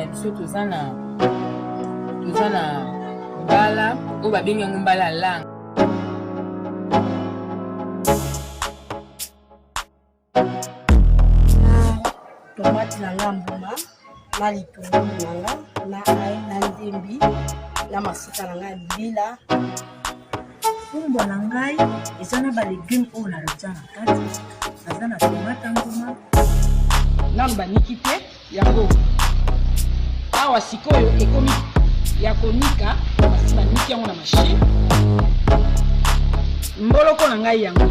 na biso tozana mbala oyo babengi yango mbala lang. Tomate na ngambuma na litungulu nanga na ai na ndembi na mafuta na ngai bila. Fumbo na ngai eza na ba légumes oyo na rotia na kati. Naza na tomate nguma na baniki te yango. Awa sikoyo ekomi ya konika basi baniki yango na machine. Mboloko na ngai yango.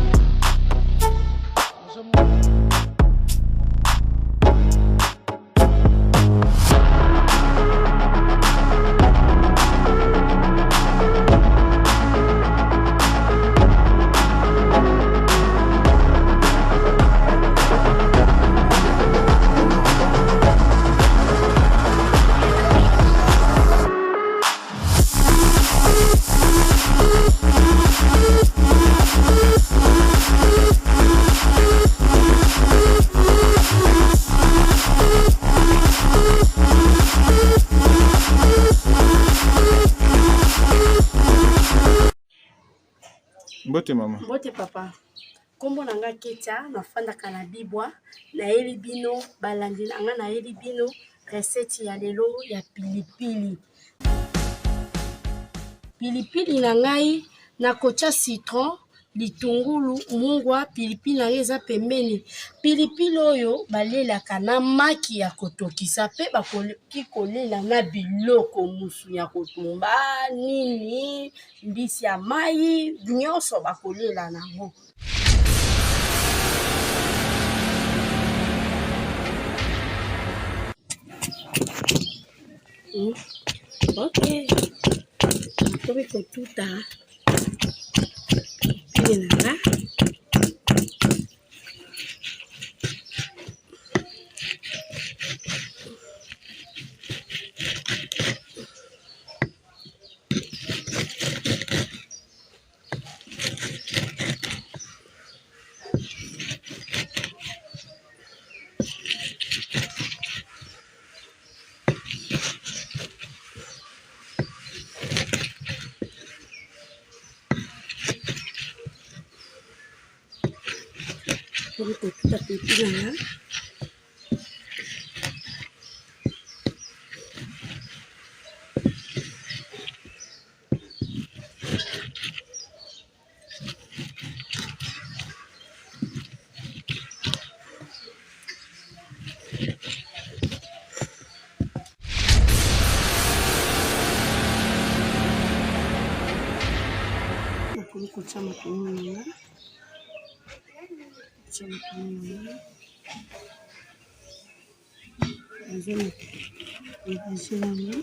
Mbote mama. Mbote papa. Kombo na nga Ketia nafandaka na Bibwa na yeli bino balandi na nga na yeli bino recette ya lelo ya pilipili. Pilipili na ngai na kocha citron, litungulu, mungwa, pilipili na eza pembeni. Pilipili oyo balelaka na maki ya kotokisa pe bakoki kolela na biloko musu ya kotumba nini mbisi ya mai nyonso bakolela nango. Ok. Tobi kotuta pilipili na nga. Tobi kotuta pilipili na nga. Kucha matungulu na nga. Kucha matungulu na nga. Nazona ebisi na nga.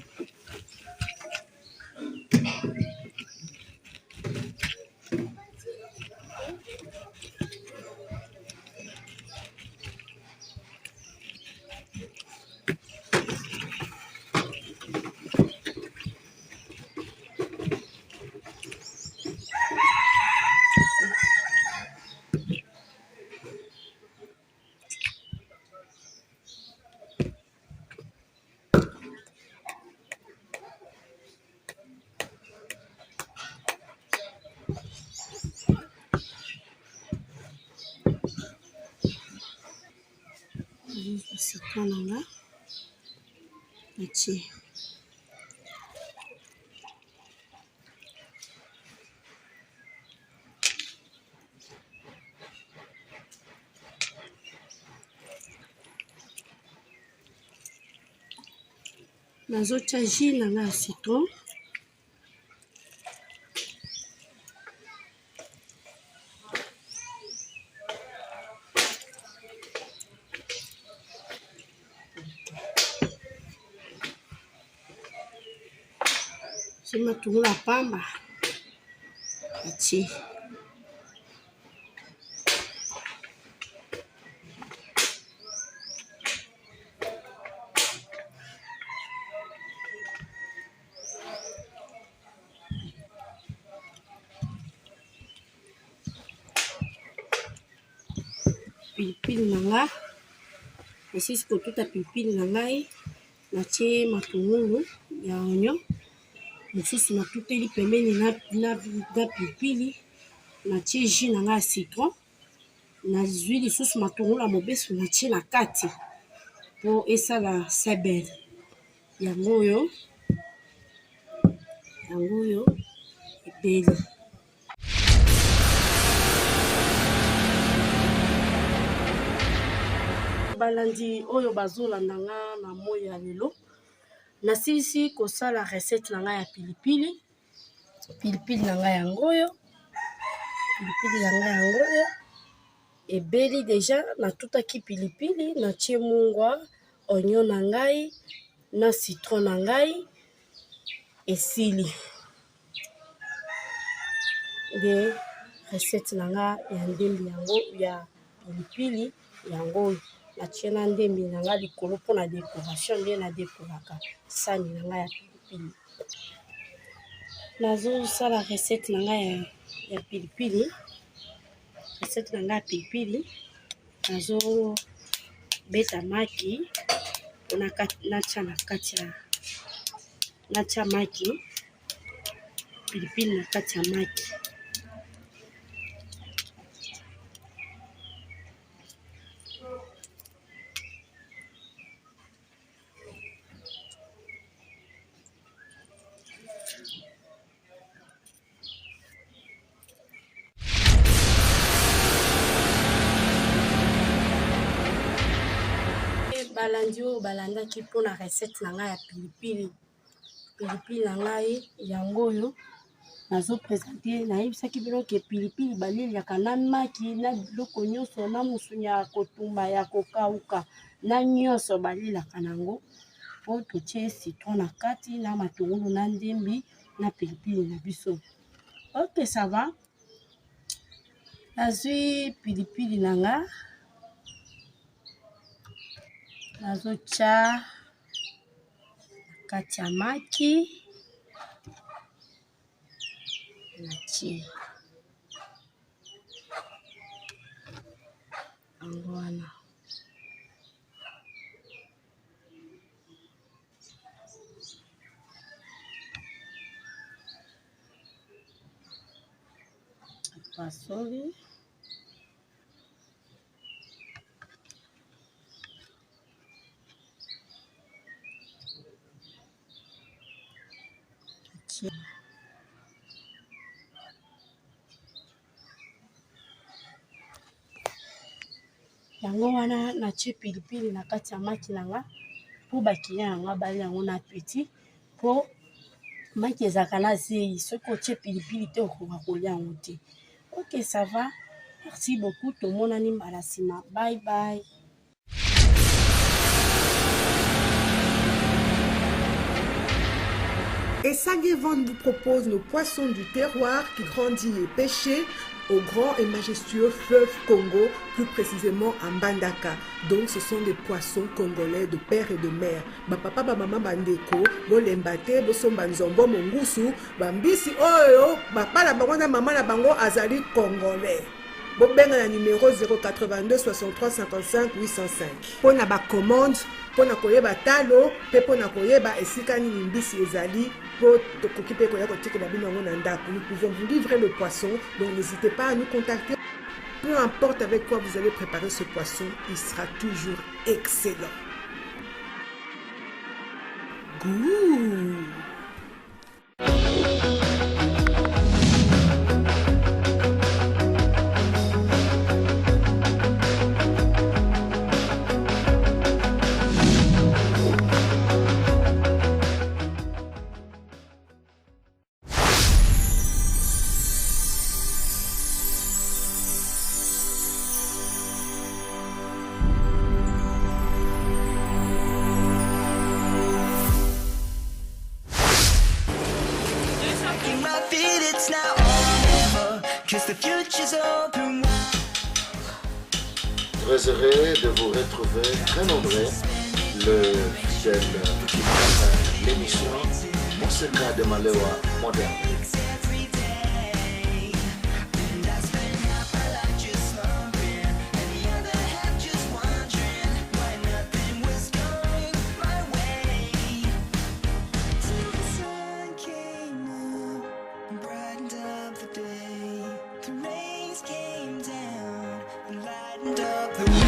Citron na nga. Atie. Nazotia jus na nga ya citron. C'est matungulu ya pamba. Atie. Pilipili na nga. Esisi kotuta pilipili na ngai. natie matungulu ya oignon, mosusu natuteli pembeni na pilipili, natie jus na ngai ya citron, nazwi lisusu matungulu ya mobesu natie na kati po esala sebele. Yango oyo ebeli. Balandi oyo bazolanda nga na moi ya lelo, nasilisi kosala recette na ngai ya pilipili na ngai yango oyo, ebeli deja. Natutaki pilipili, natie mungwa, oignon na ngai na citron na ngai, esili de recette na nga ya ndembi yango ya pilipili yango oyo. Natie na ndembi na nga likolo mpona décoration, nde na décoraka sani na nga ya pilipili. Nazosala recette na nga ya pilipili. Recette na nga ya pilipili, nazobeta maki natia maki pilipili na kati ya maki. Balandi oyo balandaki mpona recette na ngai ya pilipili na ngai yango oyo nazopresente. Nayebisaki bino ke pilipili baleliaka na maki na biloko nyonso, na musuni ya kotumba ya kokauka na nyonso balelaka nango, po totie citron na kati na matungulu na ndembi na pilipili na biso. Ok, ça va. Nazwi pilipili na nga nazotia kati ya maki, natie yango wana. Pasoli yango wana, natie pilipili na kati ya maki na nga po bakiliya yango abali yango na apeti, po maki ezalaka na zei, soki otie pilipili te okoka kolia yango te. Ok, ça va. Merci beaucoup. Tomonani mbala nsima. Bye bye. Et Sagevon vous propose nos poissons du terroir qui grandit les pêchés au grand et majestueux fleuve Congo, plus précisément à Mbandaka. Donc ce sont des poissons congolais de père et de mère. Ba papa ba maman bandeko, bo lembate, bo somba nzombo mongusu, bambisi oyo, papa la bango na maman la bango azali congolais. Bo benga na numéro 082 63 55 805. Pona ba commande, pona koyeba talo, pe pona koyeba esika nini mbisi ezali. Nous pouvons vous livrer le poisson, donc n'hésitez pas à nous contacter. Peu importe avec quoi vous allez préparer ce poisson, il sera toujours excellent. Goût! Très heureux de vous retrouver très nombreux, le fidèle qui prend l'émission Mon secret de Malewa moderne. the